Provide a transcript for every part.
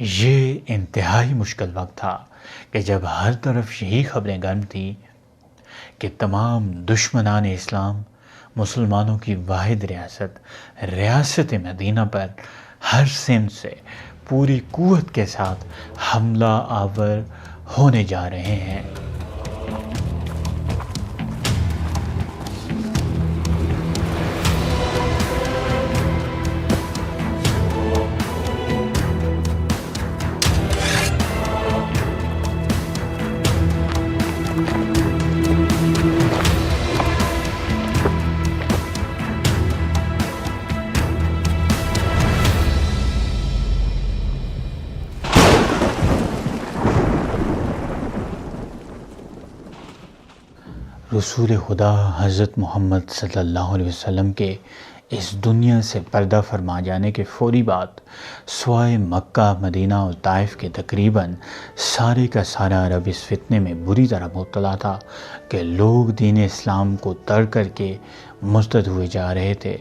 یہ انتہائی مشکل وقت تھا کہ جب ہر طرف یہی خبریں گرم تھیں کہ تمام دشمنان اسلام مسلمانوں کی واحد ریاست مدینہ پر ہر سمت سے پوری قوت کے ساتھ حملہ آور ہونے جا رہے ہیں۔ رسول خدا حضرت محمد صلی اللہ علیہ وسلم کے اس دنیا سے پردہ فرما جانے کے فوری بعد سوائے مکہ، مدینہ اور طائف کے تقریباً سارے کا سارا عرب اس فتنے میں بری طرح مبتلا تھا کہ لوگ دین اسلام کو ترک کر کے مرتد ہوئے جا رہے تھے۔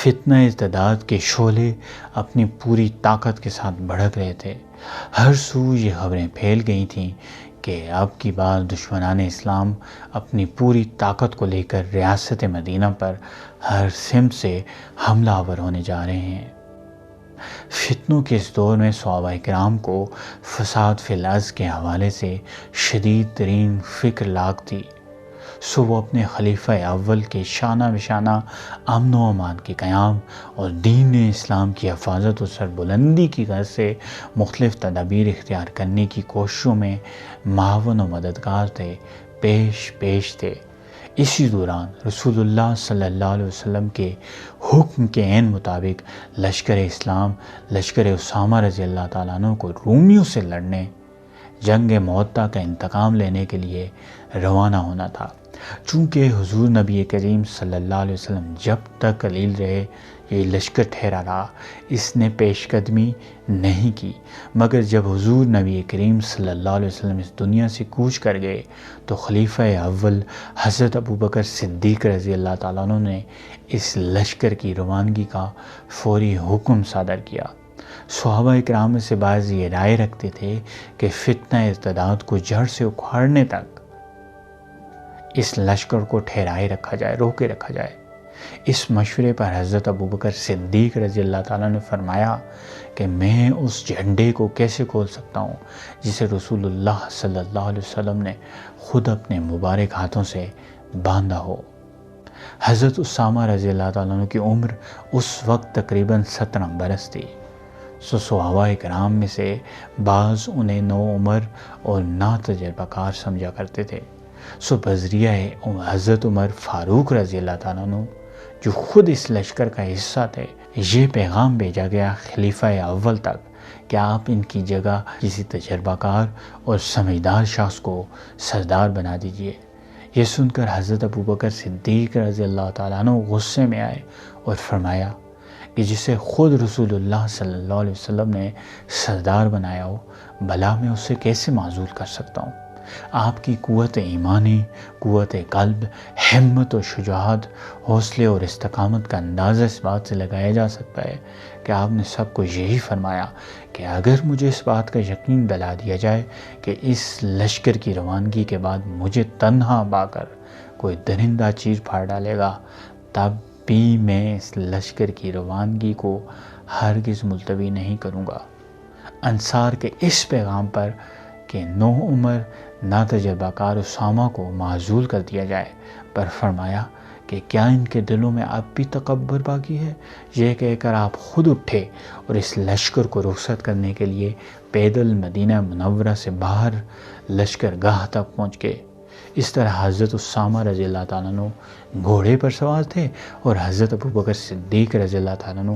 فتنہ ارتداد کے شعلے اپنی پوری طاقت کے ساتھ بھڑک رہے تھے۔ ہر سو یہ خبریں پھیل گئی تھیں کہ اب کی بار دشمنان اسلام اپنی پوری طاقت کو لے کر ریاست مدینہ پر ہر سمت سے حملہ آور ہونے جا رہے ہیں۔ فتنوں کے اس دور میں صحابہ کرام کو فساد فی الارض کے حوالے سے شدید ترین فکر لاگ تھی، سو وہ اپنے خلیفہ اول کے شانہ بشانہ امن و امان کے قیام اور دین اسلام کی حفاظت و سربلندی کی غرض سے مختلف تدابیر اختیار کرنے کی کوششوں میں معاون و مددگار تھے، پیش تھے۔ اسی دوران رسول اللہ صلی اللہ علیہ وسلم کے حکم کے عین مطابق لشکر اسلام، لشکر اسامہ رضی اللہ تعالیٰ عنہ کو رومیوں سے لڑنے، جنگ معطا کا انتقام لینے کے لیے روانہ ہونا تھا۔ چونکہ حضور نبی کریم صلی اللہ علیہ وسلم جب تک قلیل رہے یہ لشکر ٹھہرا رہا، اس نے پیش قدمی نہیں کی، مگر جب حضور نبی کریم صلی اللہ علیہ وسلم اس دنیا سے کوچ کر گئے تو خلیفہ اول حضرت ابوبکر صدیق رضی اللہ تعالیٰ عنہ نے اس لشکر کی روانگی کا فوری حکم صادر کیا۔ صحابہ کرام میں سے بعض یہ رائے رکھتے تھے کہ فتنہ ارتداد کو جڑ سے اکھاڑنے تک اس لشکر کو ٹھہرائے رکھا جائے، روکے رکھا جائے۔ اس مشورے پر حضرت ابوبکر صدیق رضی اللہ تعالیٰ نے فرمایا کہ میں اس جھنڈے کو کیسے کھول سکتا ہوں جسے رسول اللہ صلی اللہ علیہ وسلم نے خود اپنے مبارک ہاتھوں سے باندھا ہو۔ حضرت اسامہ رضی اللہ تعالیٰ عنہ کی عمر اس وقت تقریباً 17 برس تھی، سو صحابہ کرام میں سے بعض انہیں نو عمر اور ناتجربہ کار سمجھا کرتے تھے، سو بذریعہ حضرت عمر فاروق رضی اللہ تعالیٰ عنہ جو خود اس لشکر کا حصہ تھے، یہ پیغام بھیجا گیا خلیفہ اول تک کہ آپ ان کی جگہ کسی تجربہ کار اور سمجھدار شخص کو سردار بنا دیجئے۔ یہ سن کر حضرت ابوبکر صدیق رضی اللہ تعالیٰ عنہ غصے میں آئے اور فرمایا کہ جسے خود رسول اللہ صلی اللہ علیہ وسلم نے سردار بنایا ہو، بھلا میں اسے کیسے معزول کر سکتا ہوں؟ آپ کی قوت ایمانی، قوت قلب، ہمت و شجاعت، حوصلے اور استقامت کا اندازہ اس بات سے لگایا جا سکتا ہے کہ آپ نے سب کو یہی فرمایا کہ اگر مجھے اس بات کا یقین دلا دیا جائے کہ اس لشکر کی روانگی کے بعد مجھے تنہا پا کر کوئی درندہ چیر پھاڑ ڈالے گا، تب بھی میں اس لشکر کی روانگی کو ہرگز ملتوی نہیں کروں گا۔ انصار کے اس پیغام پر کہ نو عمر ناتجربہ کار اسامہ کو معزول کر دیا جائے پر فرمایا کہ کیا ان کے دلوں میں اب بھی تکبر باقی ہے؟ یہ کہہ کر آپ خود اٹھے اور اس لشکر کو رخصت کرنے کے لیے پیدل مدینہ منورہ سے باہر لشکر گاہ تک پہنچ گئے۔ اس طرح حضرت اسامہ رضی اللہ تعالیٰ عنہ گھوڑے پر سوار تھے اور حضرت ابوبکر صدیق رضی اللہ تعالیٰ عنہ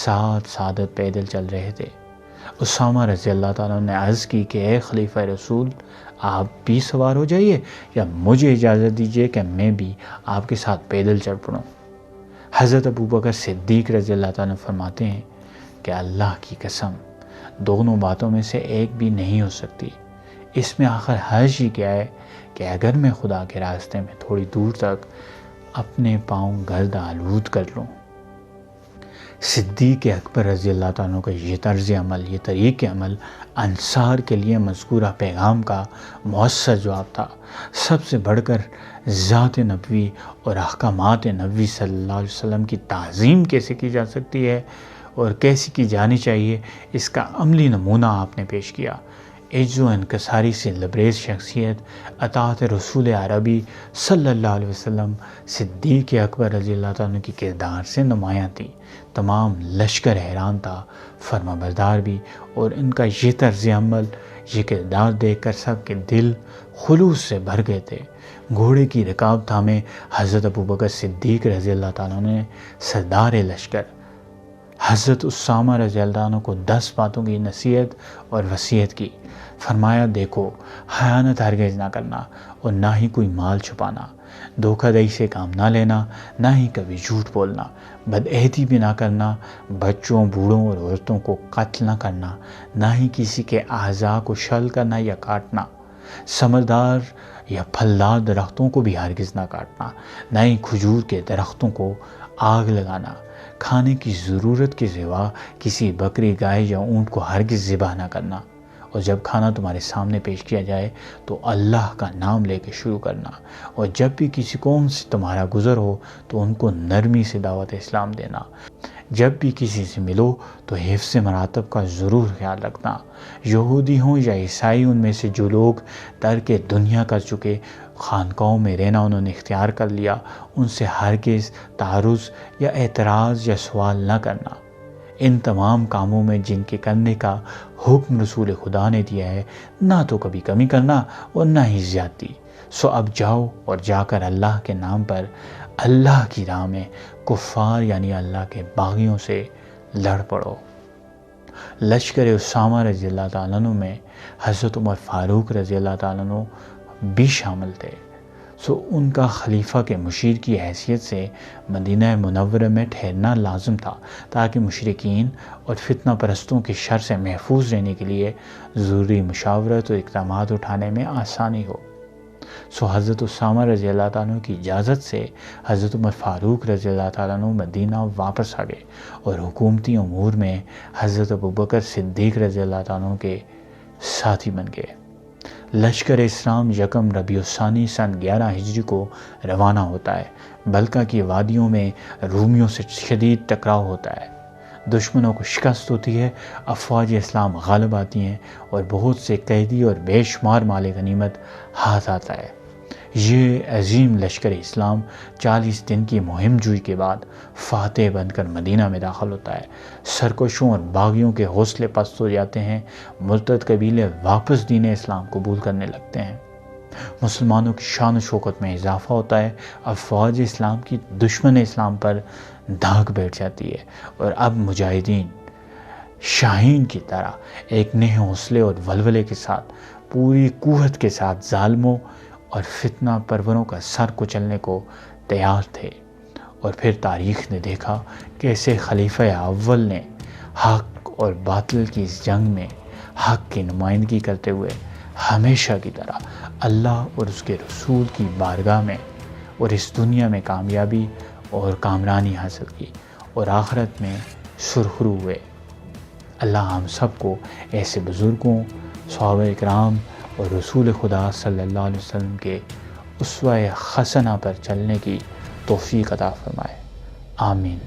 ساتھ پیدل چل رہے تھے۔ اسامہ رضی اللہ تعالیٰ نے عرض کی کہ اے خلیفہ رسول، آپ بھی سوار ہو جائیے یا مجھے اجازت دیجیے کہ میں بھی آپ کے ساتھ پیدل چل پڑوں۔ حضرت ابوبکر صدیق رضی اللہ تعالیٰ فرماتے ہیں کہ اللہ کی قسم، دونوں باتوں میں سے ایک بھی نہیں ہو سکتی۔ اس میں آخر حرج ہی کیا ہے کہ اگر میں خدا کے راستے میں تھوڑی دور تک اپنے پاؤں گرد آلود کر لوں۔ صدیق اکبر رضی اللہ تعالیٰ عنہ کا یہ طرز عمل، یہ طریق عمل انصار کے لیے مذکورہ پیغام کا مؤثر جواب تھا۔ سب سے بڑھ کر ذات نبوی اور احکامات نبوی صلی اللہ علیہ وسلم کی تعظیم کیسے کی جا سکتی ہے اور کیسی کی جانی چاہیے، اس کا عملی نمونہ آپ نے پیش کیا۔ عجز و انکساری سے لبریز شخصیت اطاعت رسول عربی صلی اللہ علیہ وسلم صدیق اکبر رضی اللہ تعالیٰ کی کردار سے نمایاں تھی۔ تمام لشکر حیران تھا، فرما بردار بھی، اور ان کا یہ طرز عمل، یہ کردار دیکھ کر سب کے دل خلوص سے بھر گئے تھے۔ گھوڑے کی رکاب تھامے حضرت ابوبکر صدیق رضی اللہ تعالیٰ نے سردار لشکر حضرت اسامہ رضی اللہ عنہ کو 10 باتوں کی نصیحت اور وصیت کی۔ فرمایا، دیکھو، خیانت ہرگز نہ کرنا اور نہ ہی کوئی مال چھپانا، دھوکہ دہی سے کام نہ لینا، نہ ہی کبھی جھوٹ بولنا، بدعہدی بھی نہ کرنا، بچوں، بوڑھوں اور عورتوں کو قتل نہ کرنا، نہ ہی کسی کے اعضاء کو شل کرنا یا کاٹنا، ثمردار یا پھلدار درختوں کو بھی ہرگز نہ کاٹنا، نہ ہی کھجور کے درختوں کو آگ لگانا، کھانے کی ضرورت کے سوا کسی بکری، گائے یا اونٹ کو ہرگز ذبح نہ کرنا، اور جب کھانا تمہارے سامنے پیش کیا جائے تو اللہ کا نام لے کے شروع کرنا، اور جب بھی کسی قوم سے تمہارا گزر ہو تو ان کو نرمی سے دعوت اسلام دینا، جب بھی کسی سے ملو تو حفظ مراتب کا ضرور خیال رکھنا، یہودی ہوں یا عیسائی، ان میں سے جو لوگ ترک دنیا کر چکے، خانقاہوں میں رہنا انہوں نے اختیار کر لیا، ان سے ہرگز تعارض یا اعتراض یا سوال نہ کرنا۔ ان تمام کاموں میں جن کے کرنے کا حکم رسول خدا نے دیا ہے، نہ تو کبھی کمی کرنا اور نہ ہی زیادتی۔ سو اب جاؤ اور جا کر اللہ کے نام پر اللہ کی راہ میں کفار یعنی اللہ کے باغیوں سے لڑ پڑو۔ لشکر اسامہ رضی اللہ تعالیٰ عنہ میں حضرت عمر فاروق رضی اللہ تعالیٰ عنہ بھی شامل تھے۔ سو ان کا خلیفہ کے مشیر کی حیثیت سے مدینہ منورہ میں ٹھہرنا لازم تھا، تاکہ مشرکین اور فتنہ پرستوں کے شر سے محفوظ رہنے کے لیے ضروری مشاورت اور اقدامات اٹھانے میں آسانی ہو۔ سو حضرت اسامہ رضی اللہ تعالیٰ عنہ کی اجازت سے حضرت عمر فاروق رضی اللہ تعالیٰ عنہ مدینہ واپس آ گئے اور حکومتی امور میں حضرت ابوبکر صدیق رضی اللہ تعالیٰ عنہ کے ساتھی بن گئے۔ لشکر اسلام یکم ربیع الثانی سن 11 ہجری کو روانہ ہوتا ہے۔ بلقا کی وادیوں میں رومیوں سے شدید ٹکراؤ ہوتا ہے، دشمنوں کو شکست ہوتی ہے، افواج اسلام غالب آتی ہیں اور بہت سے قیدی اور بے شمار مال غنیمت ہاتھ آتا ہے۔ یہ عظیم لشکر اسلام 40 دن کی مہم جوئی کے بعد فاتح بن کر مدینہ میں داخل ہوتا ہے۔ سرکشوں اور باغیوں کے حوصلے پست ہو جاتے ہیں، مرتد قبیلے واپس دین اسلام قبول کرنے لگتے ہیں، مسلمانوں کی شان و شوکت میں اضافہ ہوتا ہے، افواج اسلام کی دشمن اسلام پر دھاک بیٹھ جاتی ہے، اور اب مجاہدین شاہین کی طرح ایک نئے حوصلے اور ولولے کے ساتھ پوری قوت کے ساتھ ظالموں اور فتنہ پروروں کا سر کچلنے کو تیار تھے۔ اور پھر تاریخ نے دیکھا کیسے خلیفہ اول نے حق اور باطل کی اس جنگ میں حق کی نمائندگی کرتے ہوئے ہمیشہ کی طرح اللہ اور اس کے رسول کی بارگاہ میں اور اس دنیا میں کامیابی اور کامرانی حاصل کی اور آخرت میں سرخرو ہوئے۔ اللہ ہم سب کو ایسے بزرگوں، صحابہ اکرام اور رسول خدا صلی اللہ علیہ وسلم کے اسوہ حسنہ پر چلنے کی توفیق عطا فرمائے، آمین۔